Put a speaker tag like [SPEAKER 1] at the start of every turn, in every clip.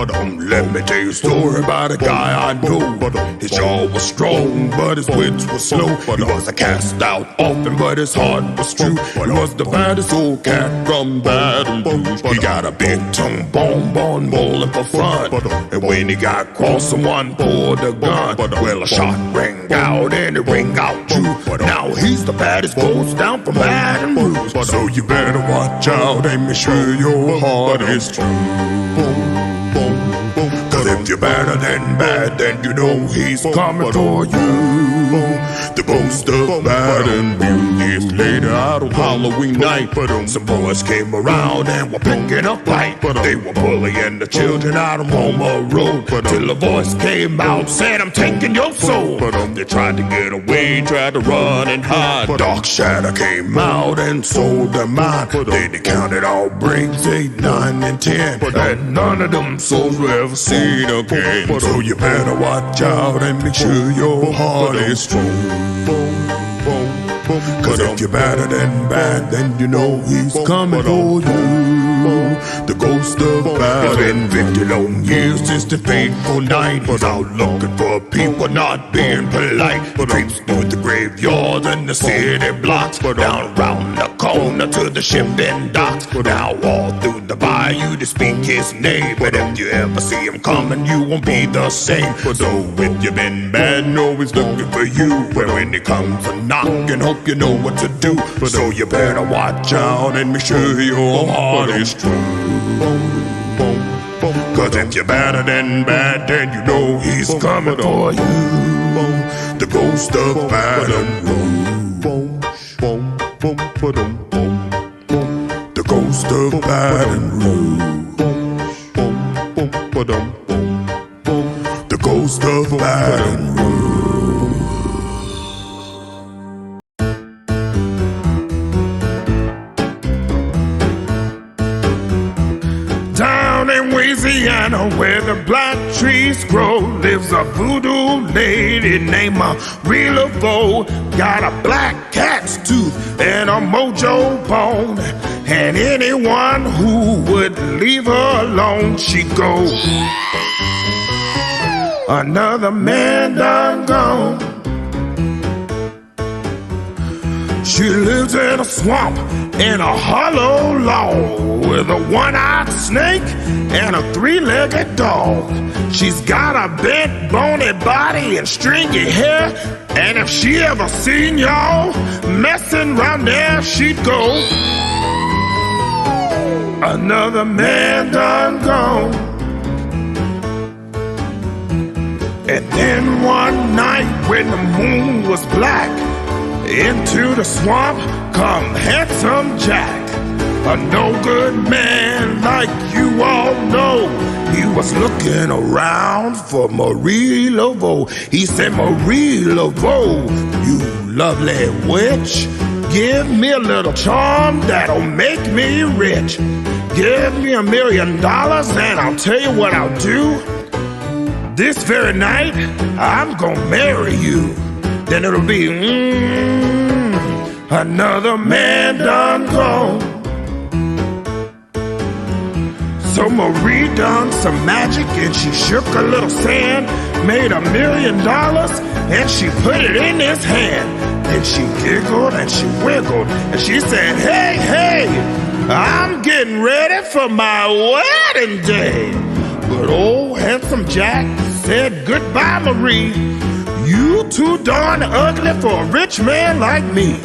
[SPEAKER 1] Let me tell you a story about a guy I know. His jaw was strong, but his wits were slow. He was a cast out orphan, but his heart was true. He was the baddest old cat from Baton Rouge. He got a big tongue, bonbon bowling for fun. And when he got cross, someone pulled a gun. Well, a shot rang out and it rang out true. Now he's the baddest ghost down from Baton Rouge. So you better watch out and make sure your heart is true. Cause if you're better than bad, then you know he's coming for you. The ghost of Baton Rouge. Years later out on Halloween night, some boys came around and were picking a fight. They were bullying the children out on Homer Road, till a voice came out, said, I'm taking your soul. They tried to get away, tried to run and hide. Dark Shadow came out and sold their mind. They counted all breaks, 8, 9, and 10, and none of them souls were ever seen again. So you better watch out and make sure your heart is true. Cause if you're better than bad, then you know he's coming for you. The ghost of Baton. It's been 50 long years since the fateful night. He's out looking for people not being polite. He creeps through the graveyards and the city blocks, down around the corner to the shipping docks, now all through the bayou to speak his name. But if you ever see him coming, you won't be the same. So if you've been bad, know he's looking for you. But when he comes a knocking, hope you know what to do. So you better watch out and make sure your heart is true. Cause if you're better than bad, then you know he's coming for you. The ghost of Baton Rouge. The ghost of Baton Rouge. The ghost of Baton Rouge. Louisiana, where the black trees grow, lives a voodoo lady named Marie Laveau. Got a black cat's tooth and a mojo bone, and anyone who would leave her alone, she'd go. Another man done gone. She lives in a swamp in a hollow log with a one-eyed snake and a three-legged dog. She's got a bent, bony body and stringy hair, and if she ever seen y'all messing around there, she'd go. Another man done gone. And then one night when the moon was black, into the swamp come Handsome Jack, a no-good man like you all know. He was looking around for Marie Laveau. He said, Marie Laveau, you lovely witch, give me a little charm that'll make me rich. Give me $1 million and I'll tell you what I'll do. This very night, I'm gonna marry you. Then it'll be, another man done gone. So Marie done some magic and she shook a little sand, made $1 million and she put it in his hand. Then she giggled and she wiggled and she said, hey, hey, I'm getting ready for my wedding day. But old Handsome Jack said, goodbye, Marie. You too darn ugly for a rich man like me.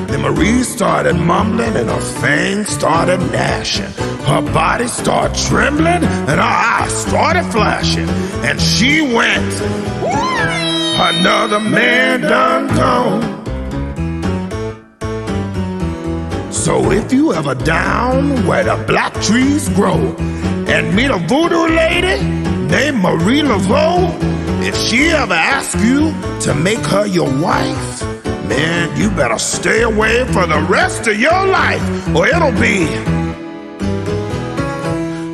[SPEAKER 1] Then Marie started mumbling and her fangs started gnashing. Her body started trembling and her eyes started flashing. And she went, another man done gone. So if you ever down where the black trees grow and meet a voodoo lady named Marie Laveau, if she ever asks you to make her your wife, man, you better stay away for the rest of your life, or it'll be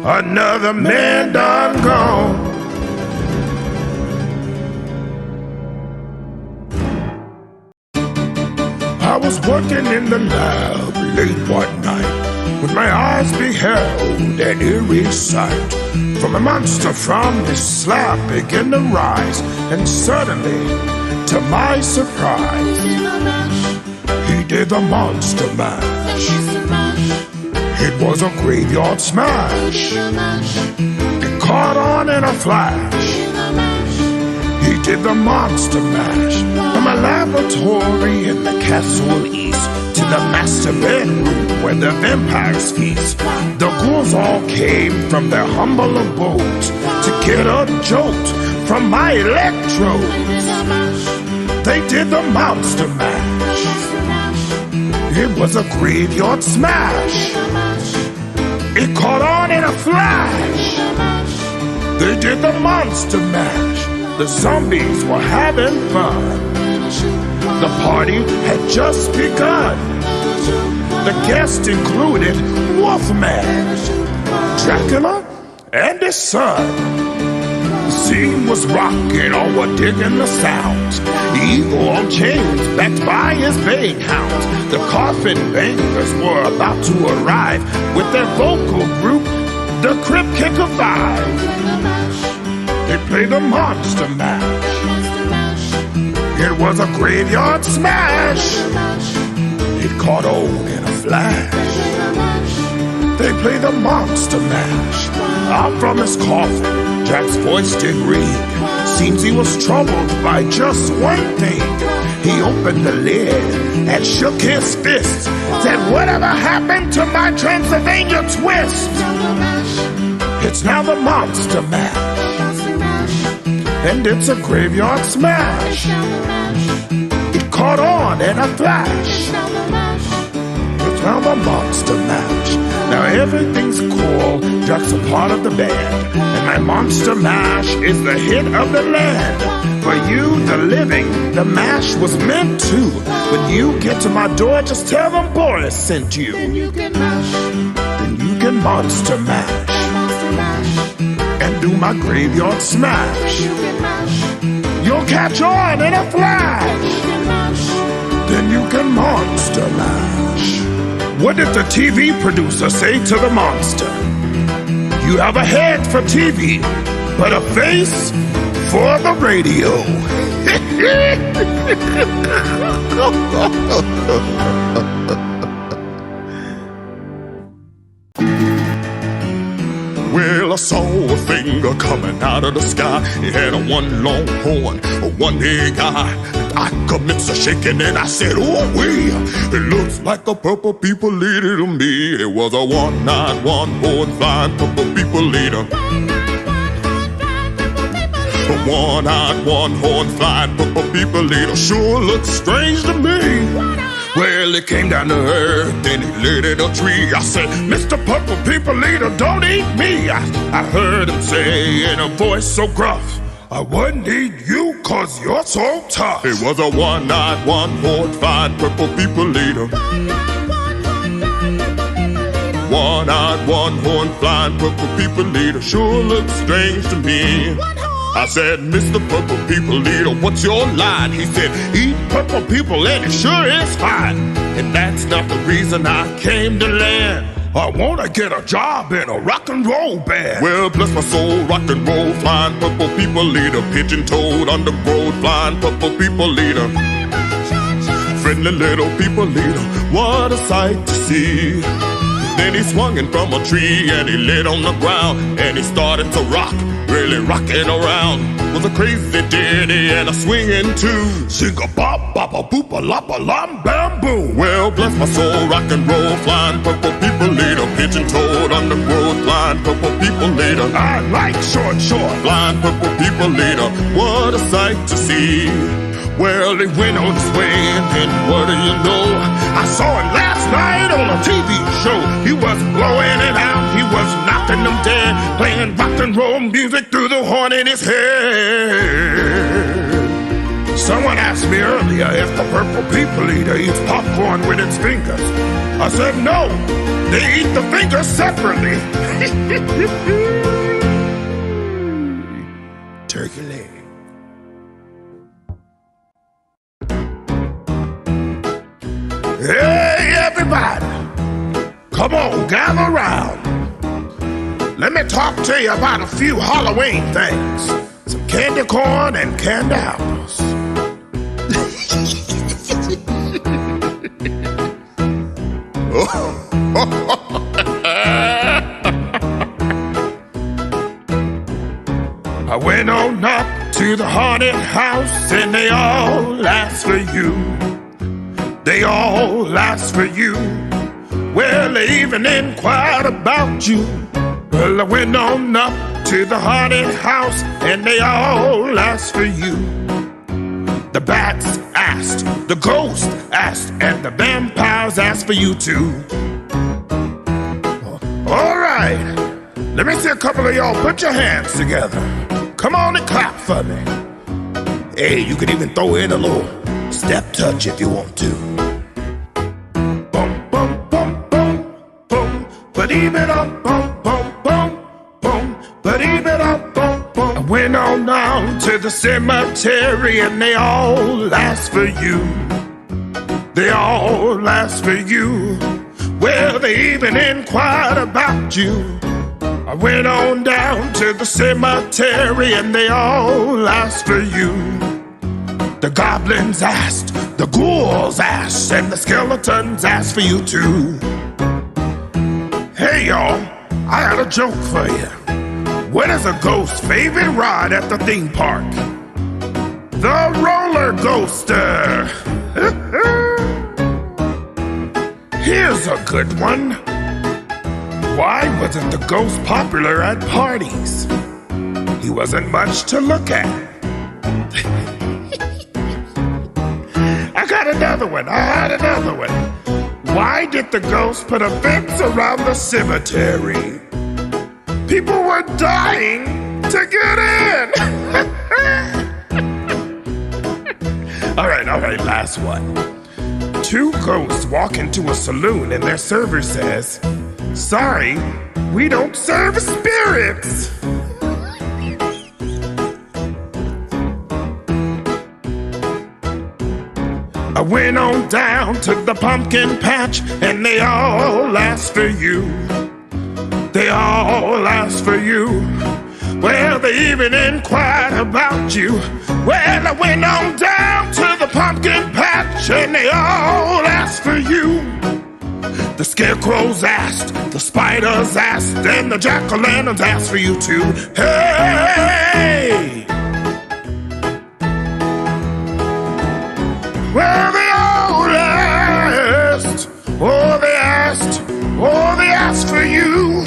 [SPEAKER 1] another man done gone. I was working in the lab late one night when my eyes beheld an eerie sight. From a monster from his slab began to rise, and suddenly, to my surprise, he did the monster mash. It was a graveyard smash. It caught on in a flash. He did the monster mash. From a laboratory in the castle east to the master bedroom where the vampires feast. The ghouls all came from their humble abodes to get a jolt from my electrodes. They did the monster mash. It was a graveyard smash. It caught on in a flash. They did the monster mash. The zombies were having fun. The party had just begun. The guests included Wolfman, Dracula, and his son. The scene was rocking, all were digging the sounds. Eagle on chains, backed by his baying hounds. The coffin bangers were about to arrive with their vocal group, the Crypt Kicker 5. They played the monster mash. It was a graveyard smash. It caught on in a flash. They played the monster mash. Out from his coffin, Jack's voice did ring. Seems he was troubled by just one thing. He opened the lid and shook his fist. Said, whatever happened to my Transylvania twist? It's now the monster mash. And it's a graveyard smash. It caught on in a flash. It's now the monster mash. Now everything's cool, Jack's a part of the band, and my monster mash is the hit of the land. For you, the living, the mash was meant to. When you get to my door, just tell them Boris sent you.
[SPEAKER 2] Then you can mash.
[SPEAKER 1] Then you can monster mash. And do my graveyard smash. You'll catch on in a flash. Then you can monster mash. What did the TV producer say to the monster? You have a head for TV, but a face for the radio.
[SPEAKER 3] Well, I saw a finger coming out of the sky. It had a one long horn, a one big eye. I commenced a shaking and I said, ooh wee, it looks like a purple people leader to me. It was a one-eyed, one-horn flying purple people leader. A one-eyed, one-horn flying purple people leader sure looks strange to me. Well, it came down to earth, then he lit in a tree. I said, Mr. Purple People Leader, don't eat me. I heard him say in a voice so gruff, I wouldn't eat you cause you're so tough. It was a one-eyed, one-horn flying purple people leader. One-eyed, one-horn flying purple people leader sure looks strange to me. I said, Mr. Purple People Leader, what's your line? He said, eat purple people and it sure is fine. And that's not the reason I came to land. I wanna get a job in a rock and roll band. Well, bless my soul, rock and roll, flying purple people leader. Pigeon-toed, undergrowth, flying purple people leader. Friendly little people leader, what a sight to see. Then he swung in from a tree and he lit on the ground. And he started to rock, really rocking around. Was a crazy ditty and a swinging too. Sing-a-bop-bop-a-boop-a-lop-a-lam-bam-boo. Well, bless my soul, rock and roll, flying purple people leader. Pigeon-toed, undergrowth, flying purple people leader. I like short, flying purple people leader. What a sight to see. Well, he went on his way, and then what do you know? I saw him last night on a TV show. He was blowing it out, he was knocking them dead, playing rock and roll music through the horn in his head. Someone asked me earlier if the Purple People Eater eats popcorn with its fingers. I said no, they eat the fingers separately. Turkey leg. Hey, everybody,
[SPEAKER 1] Come on, gather round. Let me talk to you about a few Halloween things. Some candy corn and candy apples. I went on up to the haunted house and they all asked for you. They all asked for you. Well, they even inquired about you. Well, I went on up to the haunted house and they all asked for you. The bats asked, the ghosts asked, and the vampires asked for you too. All right, let me see a couple of y'all put your hands together. Come on and clap for me. Hey, you can even throw in a little step touch if you want to. Boom, boom, boom, boom, boom, but even up, boom, boom, boom, boom, but even up, boom, boom. I went on down to the cemetery and they all asked for you. They all asked for you. Well, they even inquired about you. I went on down to the cemetery and they all asked for you. The goblins asked, the ghouls asked, and the skeletons asked for you too. Hey y'all, I had a joke for you. What is a ghost's favorite ride at the theme park? The roller coaster. Here's a good one. Why wasn't the ghost popular at parties? He wasn't much to look at. I had another one. Why did the ghost put a fence around the cemetery? People were dying to get in. All right, last one. Two ghosts walk into a saloon and their server says, "Sorry, we don't serve spirits." I went on down to the pumpkin patch and they all asked for you. They all asked for you. Well, they even inquired about you. Well, I went on down to the pumpkin patch and they all asked for you. The scarecrows asked, the spiders asked, and the jack-o'-lanterns asked for you too. Hey! Well, they all asked, they asked for you.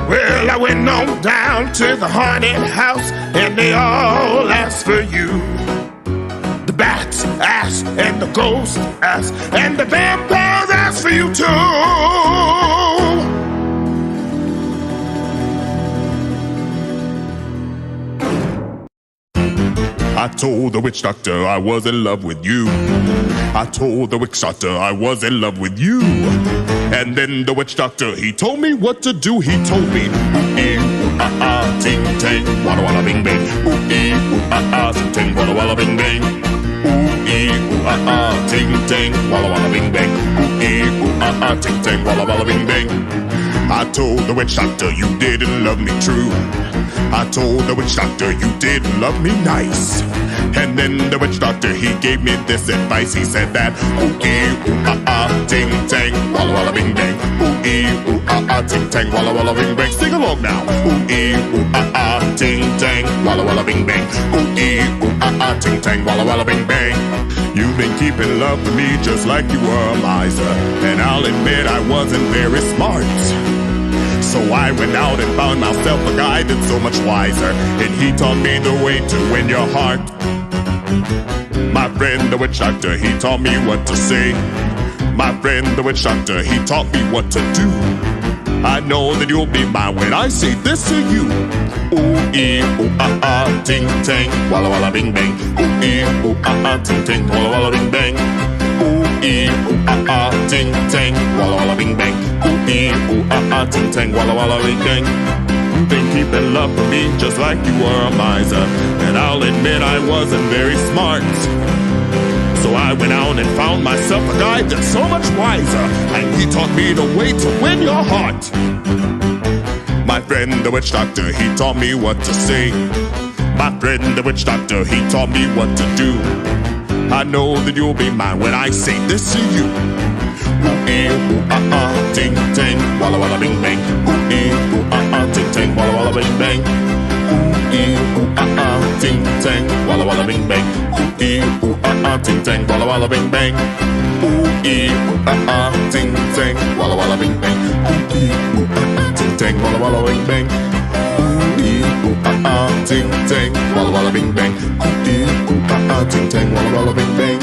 [SPEAKER 1] Well, I went on down to the haunted house and they all asked for you. The bats asked, and the ghosts asked, and the vampires asked for you too.
[SPEAKER 3] I told the witch doctor I was in love with you. I told the witch doctor I was in love with you. And then the witch doctor, he told me what to do. He told me, ooh-ee, ooh-ah-ah, ting-tang, walla-walla, bing-bang. Ooh-ee, ooh-ah-ah, ting-tang, walla-walla, bing-bang. Ooh-ee, ooh-ah-ah, ting-tang, walla-walla, bing-bang. Ooh-ee, ooh-ah-ah, ting-tang, walla-walla, bing-bang. I told the witch doctor you didn't love me true. I told the witch doctor you didn't love me nice. And then the witch doctor, he gave me this advice. He said that, ooh-ee, ooh-ah-ah, ting-tang, walla-walla, bing-bang. Ooh-ee, ooh-ah-ah, ting-tang, walla-walla, bing-bang. Sing along now. Ooh-ee, ooh-ah-ah, ting-tang, walla-walla, bing-bang. Ooh-ee, ooh-ah-ah, ting-tang, walla-walla, bing-bang. You've been keeping love for me just like you were a miser. And I'll admit I wasn't very smart. So I went out and found myself a guy that's so much wiser. And he taught me the way to win your heart. My friend the witch doctor, he taught me what to say. My friend the witch doctor, he taught me what to do. I know that you'll be mine when I say this to you. Ooh-ee, ooh-ah-ah, ting-tang, walla-walla, bing-bang. Ooh-ee, ooh-ah-ah, ting-tang, walla-walla, bing-bang. Ooh-ee, ooh-ah-ah, ting-tang, walla-walla, bing-bang. Ooh-ee, ooh-ah-ah, ting-tang, walla-walla, bing-bang. You've been keeping love for me just like you were a miser. And I'll admit I wasn't very smart. So I went out and found myself a guy that's so much wiser, and he taught me the way to win your heart. My friend the witch doctor, he taught me what to say. My friend the witch doctor, he taught me what to do. I know that you'll be mine when I say this to you. Ooh-ee-ooh-ah-ah, ting-tang, walla-walla bing-bang. Ooh-ee-ooh-ah-ah, ting-tang, walla-walla bing-bang. Ooh-ee-ooh-ah-ah, ting-tang, walla-walla bing-bang. Ooh-ee-ooh-ah-ah, ting-tang, walla-walla bing-bang. Ooh-ee-ooh-ah-ah, ting-tang, walla-walla bing-bang. Ooh-ee-ooh-ah-ah, ting-tang, walla-walla bing-bang. Ooh-ee-ooh-ah-ah, ting-tang, walla-walla bing-bang. Ooh-ee-ooh-ah-ah, ting-tang, walla-walla bing-bang.